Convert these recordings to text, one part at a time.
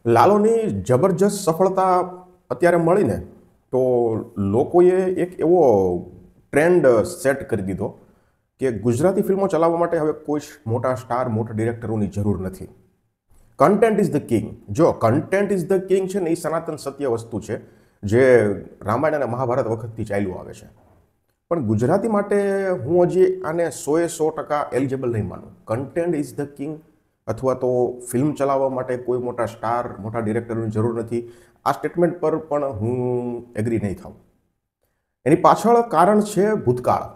લાલોની જબરજસ્ત સફળતા અત્યારે મળીને તો લોકોએ એક એવો ટ્રેન્ડ સેટ કરી દીધો કે ગુજરાતી ફિલ્મો ચલાવવા માટે હવે કોઈ મોટા સ્ટાર મોટા ડિરેક્ટરોની જરૂર નથી. Content is the king. જો કન્ટેન્ટ ઇઝ ધ કિંગ છે ને એ સનાતન સત્ય વસ્તુ છે જે રામાયણ અને મહાભારત વખતથી ચાલ્યું આવે છે. પણ ગુજરાતી માટે હું હજી આને 100% એલિજિબલ નહીં માનું. કન્ટેન્ટ ઇઝ ધ કિંગ અથવા તો ફિલ્મ ચલાવવા માટે કોઈ મોટા સ્ટાર મોટા ડિરેક્ટરોની જરૂર નથી, આ સ્ટેટમેન્ટ પર પણ હું એગ્રી નહીં થાઉં. એની પાછળ કારણ છે ભૂતકાળ.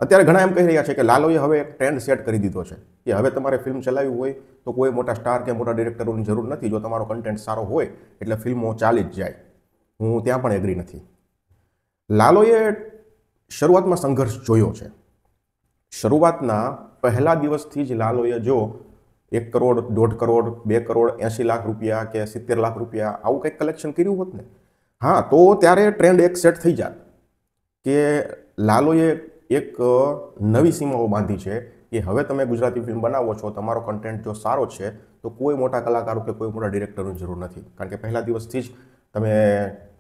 અત્યારે ઘણા એમ કહી રહ્યા છે કે લાલોએ હવે એક ટ્રેન્ડ સેટ કરી દીધો છે કે હવે તમારે ફિલ્મ ચલાવવી હોય તો કોઈ મોટા સ્ટાર કે મોટા ડિરેક્ટરોની જરૂર નથી. જો તમારો કન્ટેન્ટ સારો હોય એટલે ફિલ્મો ચાલી જ જાય. હું ત્યાં પણ એગ્રી નથી. લાલોએ શરૂઆતમાં સંઘર્ષ જોયો છે. શરૂઆતના પહેલા દિવસથી જ લાલોએ જો 1 કરોડ, 1.5 કરોડ, 2 કરોડ, 80 લાખ રૂપિયા કે 70 લાખ રૂપિયા આવું કંઈક કલેક્શન કર્યું હોત ને, હા, તો ત્યારે ટ્રેન્ડ એક સેટ થઈ જાત કે લાલોએ એક નવી સીમાઓ બાંધી છે કે હવે તમે ગુજરાતી ફિલ્મ બનાવો છો, તમારો કન્ટેન્ટ જો સારો છે તો કોઈ મોટા કલાકારો કે કોઈ મોટા ડિરેક્ટરોની જરૂર નથી. કારણ કે પહેલા દિવસથી જ તમે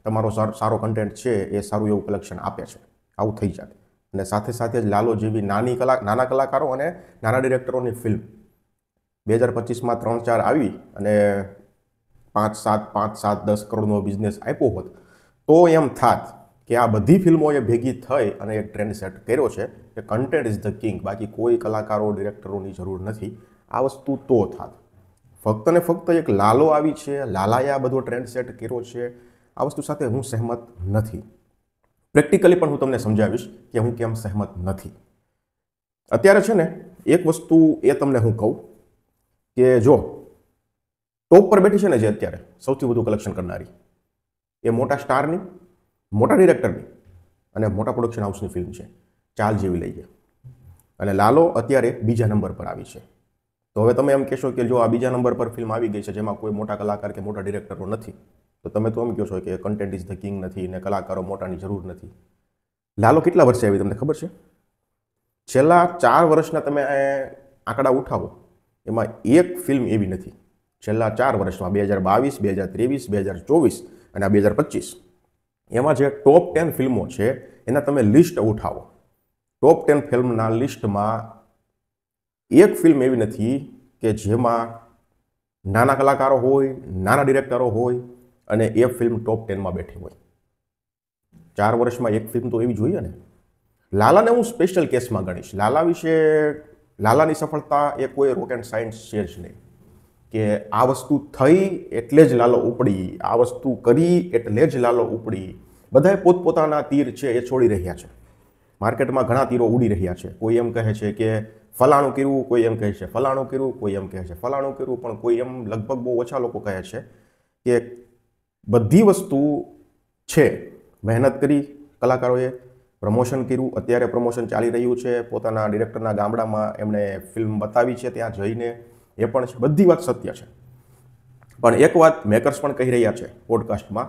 તમારો સારો કન્ટેન્ટ છે એ સારું એવું કલેક્શન આપે છે. આવું થઈ જાય. અને સાથે સાથે જ લાલો જેવી નાના કલાકારો અને નાના ડિરેક્ટરોની ફિલ્મ 2025માં 3-4 આવી અને 5-7, 10 કરોડનો બિઝનેસ આપ્યો હોત તો એમ થાત કે આ બધી ફિલ્મોએ ભેગી થઈ અને એક ટ્રેન્ડ સેટ કર્યો છે કે કન્ટેન્ટ ઇઝ ધ કિંગ, બાકી કોઈ કલાકારો ડિરેક્ટરોની જરૂર નથી. આ વસ્તુ તો થાત. ફક્ત ને ફક્ત એક લાલો આવી છે, લાલાએ આ બધો ટ્રેન્ડ સેટ કર્યો છે, આ વસ્તુ સાથે હું સહેમત નથી. પ્રેક્ટિકલી પણ હું તમને સમજાવીશ કે હું કેમ સહેમત નથી. અત્યારે છે ને એક વસ્તુ એ તમને હું કહું કે જો ટોપ પર બેઠી છે ને જે અત્યારે સૌથી વધુ કલેક્શન કરનારી એ મોટા સ્ટારની, મોટા ડિરેક્ટરની અને મોટા પ્રોડક્શન હાઉસની ફિલ્મ છે. ચાલ જેવી લઈએ. અને લાલો અત્યારે બીજા નંબર પર આવી છે. તો હવે તમે એમ કહેશો કે જો આ બીજા નંબર પર ફિલ્મ આવી ગઈ છે જેમાં કોઈ મોટા કલાકાર કે મોટા ડિરેક્ટરો નથી, તો તમે તો એમ કહો છો કે કન્ટેન્ટ ઇઝ ધ કિંગ નથી ને કલાકારો મોટાની જરૂર નથી. લાલો કેટલા વર્ષે આવી તમને ખબર છે? છેલ્લા 4 વર્ષના તમે આંકડા ઉઠાવો એમાં એક ફિલ્મ એવી નથી. છેલ્લા 4 વર્ષમાં 2022, 2023, 2024 અને 2025 એમાં જે ટોપ 10 ફિલ્મો છે એના તમે લિસ્ટ ઉઠાવો. ટોપ 10 ફિલ્મના લિસ્ટમાં એક ફિલ્મ એવી નથી કે જેમાં નાના કલાકારો હોય, નાના ડિરેક્ટરો હોય અને એ ફિલ્મ ટોપ 10માં બેઠી હોય. 4 વર્ષમાં એક ફિલ્મ તો એવી જોઈએ ને. લાલાને હું સ્પેશિયલ કેસમાં ગણીશ. લાલા વિશે લાલાની સફળતા એ કોઈ રોકેટ સાયન્સ છે જ નહીં કે આ વસ્તુ થઈ એટલે જ લાલો ઉપડી, આ વસ્તુ કરી એટલે જ લાલો ઉપડી. બધાએ પોતપોતાના તીર છે એ છોડી રહ્યા છે. માર્કેટમાં ઘણા તીરો ઉડી રહ્યા છે. કોઈ એમ કહે છે કે ફલાણું કર્યું, કોઈ એમ કહે છે ફલાણું કર્યું, કોઈ એમ કહે છે ફલાણું કર્યું, પણ કોઈ એમ લગભગ બહુ ઓછા લોકો કહે છે કે બધી વસ્તુ છે મહેનત કરી કલાકારોએ, પ્રમોશન કર્યું, અત્યારે પ્રમોશન ચાલી રહ્યું છે, પોતાના ડિરેક્ટરના ગામડામાં એમણે ફિલ્મ બતાવી છે ત્યાં જઈને, એ પણ છે, બધી વાત સત્ય છે. પણ એક વાત મેકર્સ પણ કહી રહ્યા છે પોડકાસ્ટમાં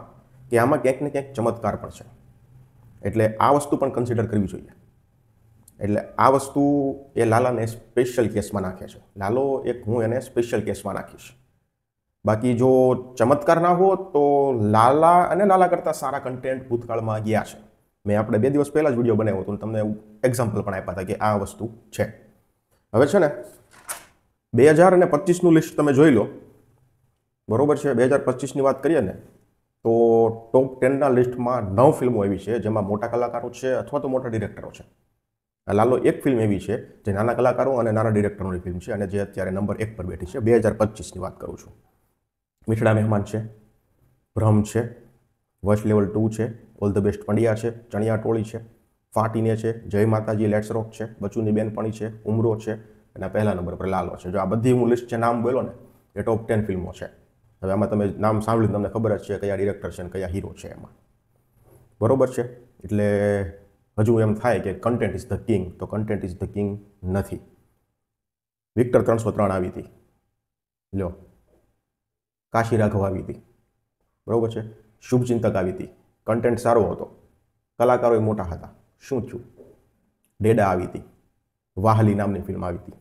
કે આમાં ક્યાંક ને ક્યાંક ચમત્કાર પણ છે. એટલે આ વસ્તુ પણ કન્સિડર કરવી જોઈએ. એટલે આ વસ્તુ એ લાલાને સ્પેશિયલ કેસમાં નાખે છે. લાલો હું એને સ્પેશિયલ કેસમાં નાખીશ. બાકી જો ચમત્કાર ના હોત તો લાલા અને લાલા કરતાં સારા કન્ટેન્ટ ભૂતકાળમાં ગયા છે. મેં આપણે 2 દિવસ પહેલાં જ વિડીયો બનાવ્યો હતો અને તમને એક્ઝામ્પલ પણ આપ્યા હતા કે આ વસ્તુ છે. હવે છે ને 2025નું લિસ્ટ તમે જોઈ લો, બરોબર છે? 2025ની વાત કરીએ ને તો ટોપ 10ના લિસ્ટમાં 9 ફિલ્મો એવી છે જેમાં મોટા કલાકારો છે અથવા તો મોટા ડિરેક્ટરો છે. લાલો એક ફિલ્મ એવી છે જે નાના કલાકારો અને નાના ડિરેક્ટરોની ફિલ્મ છે અને જે અત્યારે નંબર 1 પર બેઠી છે. 2025ની વાત કરું છું. મીઠડા મહેમાન છે, ભ્રમ છે, વોચ લેવલ 2 છે, ઓલ ધ બેસ્ટ પંડ્યા છે, ચણિયા ટોળી છે, ફાટીને છે, જય માતાજી, લેટ્સ રોક છે, બચુની બેનપણી છે, ઉમરો છે અને પહેલા નંબર પર લાલો છે. જો આ બધી હું લિસ્ટ છે નામ બોલો ને એ ટોપ 10 ફિલ્મો છે. હવે આમાં તમે નામ સાંભળીને તમને ખબર જ છે કયા ડિરેક્ટર છે અને કયા હીરો છે એમાં, બરોબર છે? એટલે હજુ એમ થાય કે કન્ટેન્ટ ઇઝ ધ કિંગ, તો કન્ટેન્ટ ઇઝ ધ કિંગ નથી. વિક્ટર 303 આવી હતી, લ્યો. કાશી રાઘવ આવી હતી, બરોબર છે? શુભચિંતક આવી હતી, કન્ટેન્ટ સારો હતો, કલાકારો મોટા હતા, શું થયું? ડેડા આવી હતી, વાહલી નામની ફિલ્મ આવી હતી,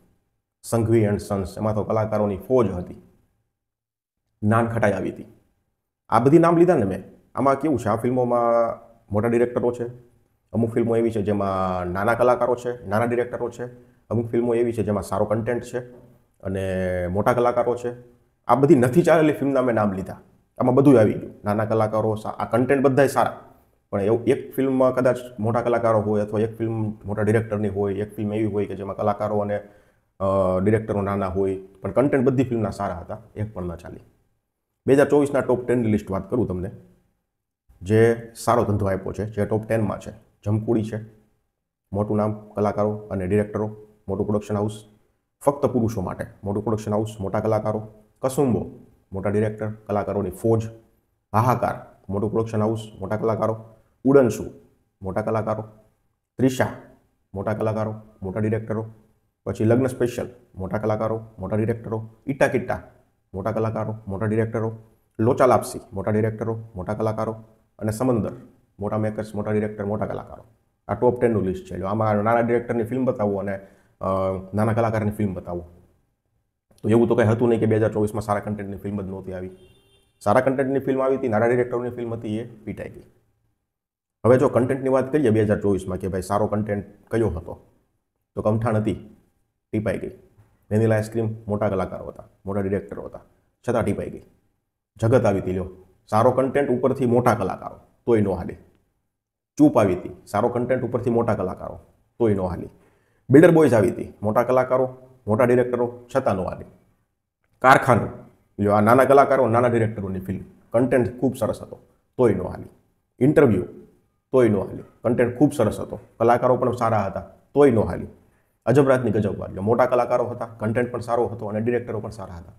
સંઘવી એન્ડ સન્સ, એમાં તો કલાકારોની ફોજ હતી. નાનખટાઈ આવી હતી. આ બધી નામ લીધા ને મેં. આમાં કેવું છે, આ ફિલ્મોમાં મોટા ડિરેક્ટરો છે, અમુક ફિલ્મો એવી છે જેમાં નાના કલાકારો છે, નાના ડિરેક્ટરો છે, અમુક ફિલ્મો એવી છે જેમાં સારો કન્ટેન્ટ છે અને મોટા કલાકારો છે. આ બધી નથી ચાલેલી ફિલ્મના મેં નામ લીધા. આમાં બધું આવી ગયું. નાના કલાકારો, આ કન્ટેન્ટ બધાય સારા, પણ એવું એક ફિલ્મમાં કદાચ મોટા કલાકારો હોય અથવા એક ફિલ્મ મોટા ડિરેક્ટરની હોય, એક ફિલ્મ એવી હોય કે જેમાં કલાકારો અને ડિરેક્ટરો નાના હોય, પણ કન્ટેન્ટ બધી ફિલ્મના સારા હતા, એક પણ ના ચાલી. 2024ના ટોપ 10ની લિસ્ટ વાત કરું તમને, જે સારો ધંધો આપ્યો છે, જે ટોપ 10માં છે. જમકુડી છે, મોટું નામ, કલાકારો અને ડિરેક્ટરો, મોટું પ્રોડક્શન હાઉસ, ફક્ત પુરુષો માટે, મોટું પ્રોડક્શન હાઉસ, મોટા કલાકારો. કસુંબો, મોટા ડિરેક્ટર, કલાકારોની ફોજ. હાહાકાર, મોટું પ્રોડક્શન હાઉસ, મોટા કલાકારો. ઉડનસુ, મોટા કલાકારો. ત્રિષા, મોટા કલાકારો, મોટા ડિરેક્ટરો. પછી લગ્ન સ્પેશિયલ, મોટા કલાકારો, મોટા ડિરેક્ટરો. ઈટા કિટ્ટા, મોટા કલાકારો, મોટા ડિરેક્ટરો. લોચા લાપસી, મોટા ડિરેક્ટરો, મોટા કલાકારો. અને સમંદર, મોટા મેકર્સ, મોટા ડિરેક્ટર, મોટા કલાકારો. આ ટોપ 10નું લિસ્ટ છે. આમાં નાના ડિરેક્ટરની ફિલ્મ બતાવો અને નાના કલાકારની ફિલ્મ બતાવો. તો એવું તો કંઈ હતું નહીં કે 2024માં સારા કન્ટેન્ટની ફિલ્મ જ નહોતી આવી. સારા કન્ટેન્ટની ફિલ્મ આવી હતી, નાના ડિરેક્ટરની ફિલ્મ હતી, એ પીટાઈ ગઈ. હવે જો કન્ટેન્ટની વાત કરીએ 2024માં કે ભાઈ સારો કન્ટેન્ટ કયો હતો, તો કમઠાણ હતી, ટીપાઈ ગઈ. વેનીલા આઈસ્ક્રીમ, મોટા કલાકારો હતા, મોટા ડિરેક્ટરો હતા, છતાં ટીપાઈ ગઈ. જગત આવી હતી, લ્યો, સારો કન્ટેન્ટ ઉપરથી મોટા કલાકારો, તોય નો હાલી. ચૂપ આવી હતી, સારો કન્ટેન્ટ ઉપરથી મોટા કલાકારો, તોય નો હાલી. બિલ્ડર બોયઝ આવી હતી, મોટા કલાકારો, મોટા ડિરેક્ટરો, છતાં નો હાલી. કારખાનું, લ્યો, આ નાના કલાકારો, નાના ડિરેક્ટરોની ફિલ્મ, કન્ટેન્ટ ખૂબ સરસ હતો, તોય નો હાલી. ઇન્ટરવ્યૂ, તોય નો હાલી, કન્ટેન્ટ ખૂબ સરસ હતો, કલાકારો પણ સારા હતા, તોય નો હાલી. અજબ રાતની ગજબ વાત, મોટા કલાકારો હતા, કન્ટેન્ટ પણ સારો હતો અને ડિરેક્ટરો પણ સારા હતા.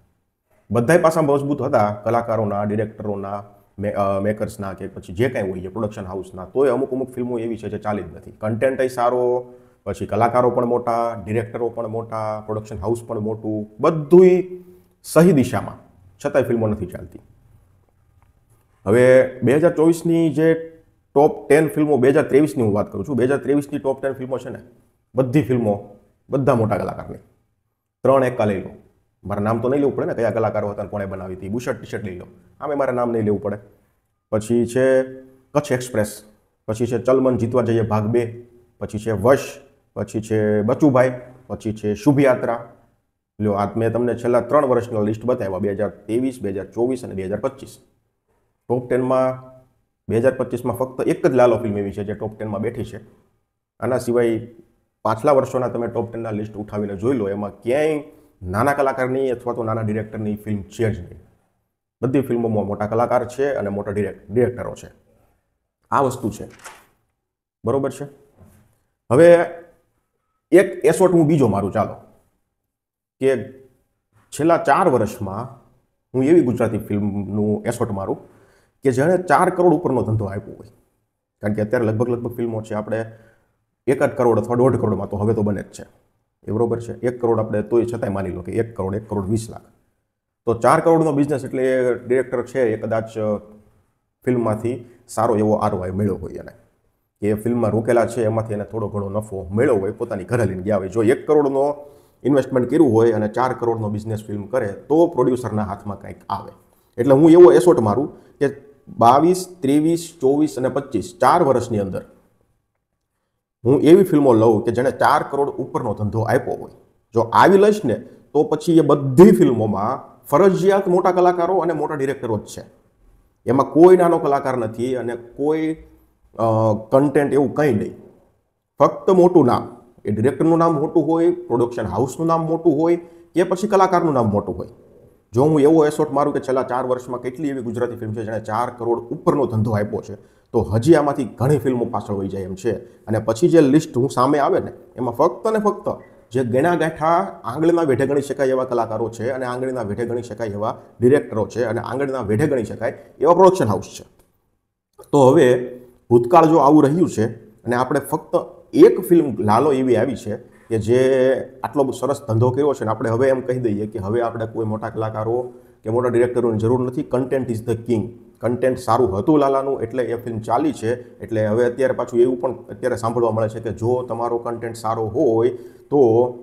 બધાય પાસા મજબૂત હતા, કલાકારોના, ડિરેક્ટરોના, મેકર્સના કે પછી જે કાંઈ હોય, પ્રોડક્શન હાઉસના. તોય અમુક ફિલ્મો એવી છે જે ચાલી જ નથી. કન્ટેન્ટય સારો, પછી કલાકારો પણ મોટા, ડિરેક્ટરો પણ મોટા, પ્રોડક્શન હાઉસ પણ મોટું, બધુંય સહી દિશામાં, છતાંય ફિલ્મો નથી ચાલતી. હવે 2024ની જે ટોપ 10 ફિલ્મો, 2023ની હું વાત કરું છું, 2023ની ટોપ 10 ફિલ્મો છે ને, બધી ફિલ્મો બધા મોટા કલાકારની. 3 એકા લઈ લો, મારા નામ તો નહીં લેવું પડે ને, કયા કલાકારો હતા, કોણે બનાવી હતી. બુશર્ટ ટી શર્ટ લઈ લો, આમે મારા નામ નહીં લેવું પડે. પછી છે કચ્છ એક્સપ્રેસ, પછી છે ચલમન જીતવા જઈએ ભાગ 2, પછી છે વશ, પછી છે બચુભાઈ, પછી છે શુભયાત્રા. લ્યો, આ મેં તમને છેલ્લા 3 વર્ષના લિસ્ટ બતાવ્યા, 2023, 2024 અને 2025. ટોપ 10માં 2025માં ફક્ત એક જ લાલો ફિલ્મ એવી છે જે ટોપ 10માં બેઠી છે. આના સિવાય પાછલા વર્ષોના તમે ટોપ 10ના લિસ્ટ ઉઠાવીને જોઈ લો, એમાં ક્યાંય નાના કલાકારની અથવા તો નાના ડિરેક્ટરની ફિલ્મ છે જ નહીં. બધી ફિલ્મોમાં મોટા કલાકાર છે અને મોટા ડિરેક્ટરો છે. આ વસ્તુ છે, બરોબર છે. હવે એક એસોટ હું બીજો મારું, ચાલો, કે છેલ્લા 4 વર્ષમાં હું એવી ગુજરાતી ફિલ્મનું એસોટ મારું કે જેણે 4 કરોડ ઉપરનો ધંધો આપ્યો હોય. કારણ કે અત્યારે લગભગ ફિલ્મો છે, આપણે 1 કરોડ અથવા 1.5 કરોડમાં તો હવે તો બને જ છે, એ બરોબર છે. 1 કરોડ આપણે તોય છતાંય માની લો કે 1 કરોડ 20 લાખ, તો 4 કરોડનો બિઝનેસ. એટલે એ ડિરેક્ટર છે, એ કદાચ ફિલ્મમાંથી સારો એવો ROI મળ્યો હોય એને, કે એ ફિલ્મમાં રોકેલા છે એમાંથી એને થોડો ઘણો નફો મળ્યો હોય, પોતાની ઘરે લઈને ગયા હોય. જો 1 કરોડનો ઇન્વેસ્ટમેન્ટ કર્યું હોય અને 4 કરોડનો બિઝનેસ ફિલ્મ કરે તો પ્રોડ્યુસરના હાથમાં કંઈક આવે. એટલે હું એવો એસોટ મારું કે 22, 23, 24 અને 25, 4 વર્ષની અંદર હું એવી ફિલ્મો લઉં કે જેણે 4 કરોડ ઉપરનો ધંધો આપ્યો હોય. જો આવી લઈશ ને તો પછી એ બધી ફિલ્મોમાં ફરજિયાત મોટા કલાકારો અને મોટા ડિરેક્ટરો જ છે. એમાં કોઈ નાનો કલાકાર નથી અને કોઈ કન્ટેન્ટ એવું કંઈ નહીં. ફક્ત મોટું નામ, એ ડિરેક્ટરનું નામ મોટું હોય, પ્રોડક્શન હાઉસનું નામ મોટું હોય કે પછી કલાકારનું નામ મોટું હોય. જો હું એવો એસોટ મારું કે છેલ્લા 4 વર્ષમાં કેટલી એવી ગુજરાતી ફિલ્મ છે જેણે 4 કરોડ ઉપરનો ધંધો આપ્યો છે, તો હજી આમાંથી ઘણી ફિલ્મો પાછળ વહી જાય એમ છે. અને પછી જે લિસ્ટ હું સામે આવે ને, એમાં ફક્ત ને ફક્ત જે ગણા ગાંઠા આંગળીના વેઢે ગણી શકાય એવા કલાકારો છે અને આંગળીના વેઢે ગણી શકાય એવા ડિરેક્ટરો છે અને આંગળીના વેઢે ગણી શકાય એવા પ્રોડક્શન હાઉસ છે. તો હવે ભૂતકાળ જો આવું રહ્યું છે અને આપણે ફક્ત એક ફિલ્મ લાલો એવી આવી છે કે જે આટલો સરસ ધંધો કર્યો છે ને, આપણે હવે એમ કહી દઈએ કે હવે આપણે કોઈ મોટા કલાકારો કે મોટા ડિરેક્ટરોની જરૂર નથી, content is the king. Content સારું હતું લાલાનું એટલે એ ફિલ્મ ચાલી છે. એટલે હવે અત્યારે પાછું એવું પણ અત્યારે સાંભળવા મળે છે કે જો તમારો કન્ટેન્ટ સારો હોય તો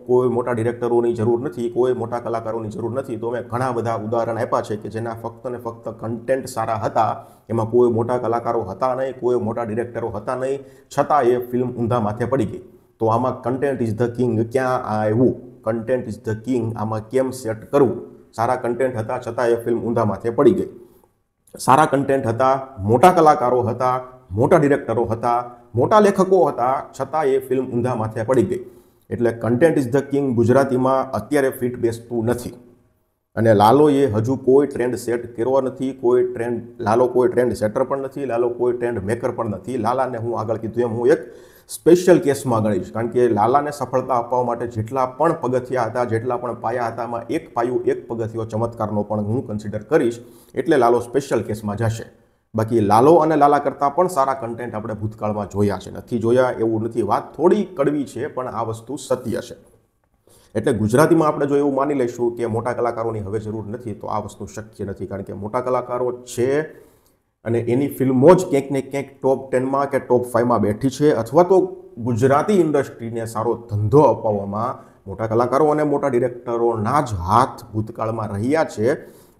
કોઈ મોટા ડિરેક્ટરોની જરૂર નથી, કોઈ મોટા કલાકારોની જરૂર નથી. તો મેં ઘણા બધા ઉદાહરણ આપ્યા છે કે જેના ફક્ત ને ફક્ત કન્ટેન્ટ સારા હતા, એમાં કોઈ મોટા કલાકારો હતા નહીં, કોઈ મોટા ડિરેક્ટરો હતા નહીં, છતાં એ ફિલ્મ ઊંધા માથે પડી ગઈ. તો આમાં કન્ટેન્ટ ઇઝ ધ કિંગ ક્યાં આવ્યું? કન્ટેન્ટ ઇઝ ધ કિંગ આમાં કેમ સેટ કરવું? સારા કન્ટેન્ટ હતા છતાં એ ફિલ્મ ઊંધા માથે પડી ગઈ. સારા કન્ટેન્ટ હતા, મોટા કલાકારો હતા, મોટા ડિરેક્ટરો હતા, મોટા લેખકો હતા, છતાં એ ફિલ્મ ઊંધા માથે પડી ગઈ. એટલે કન્ટેન્ટ ઇઝ ધ કિંગ ગુજરાતીમાં અત્યારે ફિટ બેસતું નથી. અને લાલોએ હજુ કોઈ ટ્રેન્ડ સેટ કર્યો નથી, લાલો કોઈ ટ્રેન્ડ સેટર પણ નથી, લાલો કોઈ ટ્રેન્ડ મેકર પણ નથી. લાલાને હું આગળ કીધું એમ હું એક સ્પેશિયલ કેસમાં ગણીશ, કારણ કે લાલાને સફળતા અપાવવા માટે જેટલા પણ પગથિયા હતા, જેટલા પણ પાયા હતા, એમાં એક પાયું, એક પગથિયો ચમત્કારનો પણ હું કન્સિડર કરીશ. એટલે લાલો સ્પેશિયલ કેસમાં જશે. બાકી લાલો અને લાલા કરતાં પણ સારા કન્ટેન્ટ આપણે ભૂતકાળમાં જોયા છે. નથી જોયા એવું નથી, વાત થોડી કડવી છે પણ આ વસ્તુ સત્ય છે. એટલે ગુજરાતીમાં આપણે જો એવું માની લઈશું કે મોટા કલાકારોની હવે જરૂર નથી, તો આ વસ્તુ શક્ય નથી. કારણ કે મોટા કલાકારો છે અને એની ફિલ્મો જ ક્યાંક ને ક્યાંક ટોપ 10માં કે ટોપ 5માં બેઠી છે, અથવા તો ગુજરાતી ઇન્ડસ્ટ્રીને સારો ધંધો અપાવવામાં મોટા કલાકારો અને મોટા ડિરેક્ટરોના જ હાથ ભૂતકાળમાં રહ્યા છે.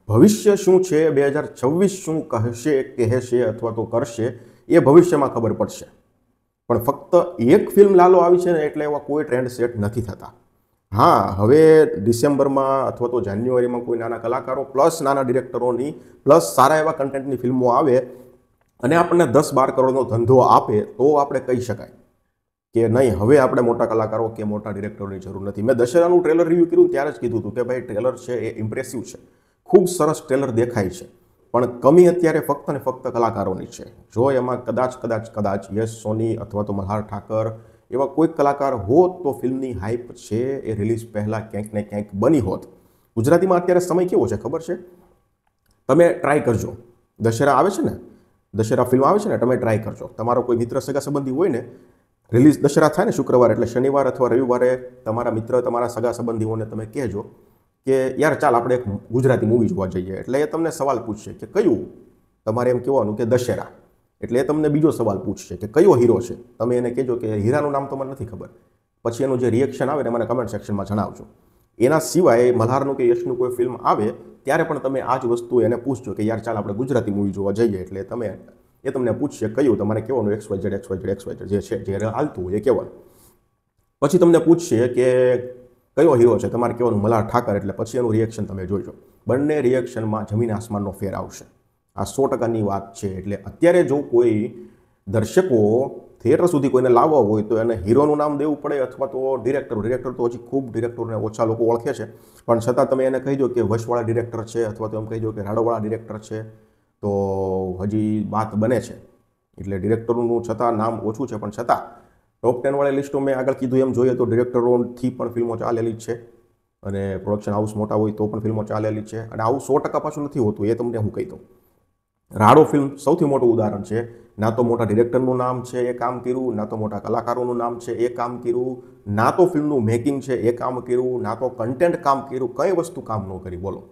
ભવિષ્ય શું છે, 2026 શું કહેશે અથવા તો કરશે, એ ભવિષ્યમાં ખબર પડશે. પણ ફક્ત એક ફિલ્મ લાલો આવી છે ને એટલે એવા કોઈ ટ્રેન્ડ સેટ નથી થતા. હા, હવે ડિસેમ્બરમાં અથવા તો જાન્યુઆરીમાં કોઈ નાના કલાકારો પ્લસ નાના ડિરેક્ટરોની પ્લસ સારા એવા કન્ટેન્ટની ફિલ્મો આવે અને આપણને 10-12 કરોડનો ધંધો આપે તો આપણે કહી શકાય કે નહીં, હવે આપણે મોટા કલાકારો કે મોટા ડિરેક્ટરોની જરૂર નથી. મેં દશેરાનું ટ્રેલર રિવ્યૂ કર્યું ત્યારે જ કીધું હતું કે ભાઈ ટ્રેલર છે એ ઇમ્પ્રેસિવ છે, ખૂબ સરસ ટ્રેલર દેખાય છે, પણ કમી અત્યારે ફક્ત ને ફક્ત કલાકારોની છે. જો એમાં કદાચ યશ સોની અથવા તો મલ્હાર ઠાકર એવા કોઈ કલાકાર હોત તો ફિલ્મની હાઇપ છે એ રિલીઝ પહેલાં ક્યાંક ને ક્યાંક બની હોત. ગુજરાતીમાં અત્યારે સમય કેવો છે ખબર છે? તમે ટ્રાય કરજો, દશેરા આવે છે ને, દશેરા ફિલ્મ આવે છે ને, તમે ટ્રાય કરજો. તમારો કોઈ મિત્ર સગા સંબંધી હોય ને, રિલીઝ દશેરા થાય ને શુક્રવાર એટલે શનિવાર અથવા રવિવારે તમારા મિત્ર, તમારા સગા સંબંધીઓને તમે કહેજો કે યાર ચાલ આપણે એક ગુજરાતી મૂવી જોવા જઈએ. એટલે એ તમને સવાલ પૂછશે કે કયું? તમારે એમ કહેવાનું કે દશેરા. એટલે એ તમને બીજો સવાલ પૂછશે કે કયો હીરો છે. તમે એને કહેજો કે હીરાનું નામ તો મને નથી ખબર. પછી એનું જે રિએક્શન આવે ને મને કમેન્ટ સેક્શનમાં જણાવજો. એના સિવાય મલ્હારનું કે યશનું કોઈ ફિલ્મ આવે ત્યારે પણ તમે આ જ વસ્તુ એને પૂછજો કે યાર ચાલ આપણે ગુજરાતી મૂવી જોવા જઈએ. એટલે એ તમને પૂછશે કયું, તમારે કહેવાનું XYZ જે છે, જે હાલતું હોય એ કહેવાનું. પછી તમને પૂછશે કે કયો હીરો છે, તમારે કહેવાનું મલ્હાર ઠાકર. એટલે પછી એનું રિએક્શન તમે જોઈજો. બંને રિએક્શનમાં જમીન આસમાનનો ફેર આવશે. આ 100%ની વાત છે. એટલે અત્યારે જો કોઈ દર્શકો થિયેટર સુધી કોઈને લાવવા હોય તો એને હીરોનું નામ દેવું પડે અથવા તો ડિરેક્ટર તો હજી ખૂબ ડિરેક્ટરને ઓછા લોકો ઓળખે છે, પણ છતાં તમે એને કહી દો કે વશવાળા ડિરેક્ટર છે અથવા તો એમ કહી દો કે રાડોવાળા ડિરેક્ટર છે તો હજી વાત બને છે. એટલે ડિરેક્ટરોનું છતાં નામ ઓછું છે, પણ છતાં ટોપ 10 વાળી લિસ્ટો મેં આગળ કીધું એમ જોઈએ તો ડિરેક્ટરોથી પણ ફિલ્મો ચાલેલી જ છે અને પ્રોડક્શન હાઉસ મોટા હોય તો પણ ફિલ્મો ચાલેલી છે. અને આવું 100% પાછું નથી હોતું, એ તમને હું કહી દઉં. રાડો ફિલ્મ સૌથી મોટું ઉદાહરણ છે. ના તો મોટા ડિરેક્ટરનું નામ છે એ કામ કર્યું, ના તો મોટા કલાકારોનું નામ છે એ કામ કર્યું, ના તો ફિલ્મનું મેકિંગ છે એ કામ કર્યું, ના તો કન્ટેન્ટ કામ કર્યું, કઈ વસ્તુ કામ ન કરી બોલો.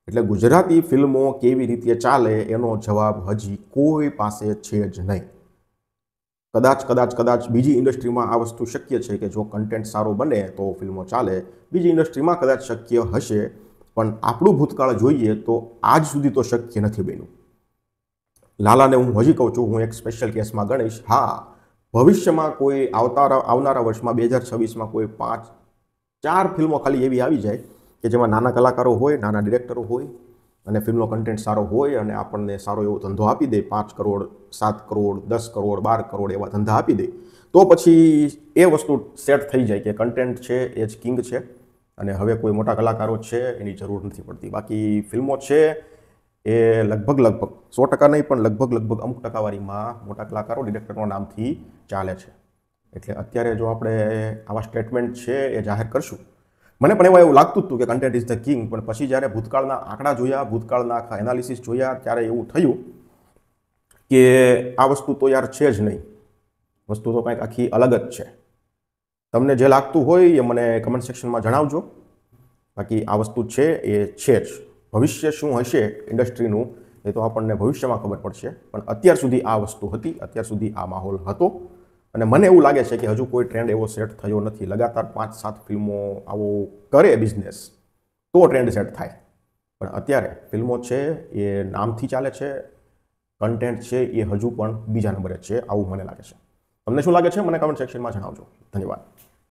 એટલે ગુજરાતી ફિલ્મો કેવી રીતે ચાલે એનો જવાબ હજી કોઈ પાસે છે જ નહીં. કદાચ બીજી ઇન્ડસ્ટ્રીમાં આ વસ્તુ શક્ય છે કે જો કન્ટેન્ટ સારો બને તો ફિલ્મો ચાલે, બીજી ઇન્ડસ્ટ્રીમાં કદાચ શક્ય હશે, પણ આપણું ભૂતકાળ જોઈએ તો આજ સુધી તો શક્ય નથી બન્યું. લાલાને હું હજી કહું છું, હું એક સ્પેશિયલ કેસમાં ગણીશ. હા, ભવિષ્યમાં કોઈ આવનારા વર્ષમાં 2026માં કોઈ 5-4 ફિલ્મો ખાલી એવી આવી જાય કે જેમાં નાના કલાકારો હોય, નાના ડિરેક્ટરો હોય અને ફિલ્મનો કન્ટેન્ટ સારો હોય અને આપણને સારો એવો ધંધો આપી દે, 5 કરોડ, 7 કરોડ, 10 કરોડ, 12 કરોડ એવા ધંધા આપી દે, તો પછી એ વસ્તુ સેટ થઈ જાય કે કન્ટેન્ટ છે એ જ કિંગ છે અને હવે કોઈ મોટા કલાકારો છે એની જરૂર નથી પડતી. બાકી ફિલ્મો છે એ લગભગ 100% નહીં પણ લગભગ અમુક ટકાવારીમાં મોટા કલાકારો ડિરેક્ટરના નામથી ચાલે છે. એટલે અત્યારે જો આપણે આવા સ્ટેટમેન્ટ છે એ જાહેર કરશું, મને પણ એવું લાગતું હતું કે કન્ટેન્ટ ઇઝ ધ કિંગ, પણ પછી જ્યારે ભૂતકાળના આંકડા જોયા, ભૂતકાળના આખા એનાલિસિસ જોયા ત્યારે એવું થયું કે આ વસ્તુ તો યાર છે જ નહીં, વસ્તુ તો કંઈક આખી અલગ જ છે. તમને જે લાગતું હોય એ મને કમેન્ટ સેક્શનમાં જણાવજો. બાકી આ વસ્તુ છે એ છે જ. ભવિષ્ય શું હશે ઇન્ડસ્ટ્રીનું એ તો આપણને ભવિષ્યમાં ખબર પડશે, પણ અત્યાર સુધી આ વસ્તુ હતી, અત્યાર સુધી આ માહોલ હતો. અને મને એવું લાગે છે કે હજુ કોઈ ટ્રેન્ડ એવો સેટ થયો નથી. લગાતાર 5-7 ફિલ્મો આવો કરે બિઝનેસ તો ટ્રેન્ડ સેટ થાય. પણ અત્યારે ફિલ્મો છે એ નામથી ચાલે છે, કન્ટેન્ટ છે એ હજુ પણ બીજા નંબરે છે, આવું મને લાગે છે. તમને શું લાગે છે મને કમેન્ટ સેક્શનમાં જણાવજો. ધન્યવાદ.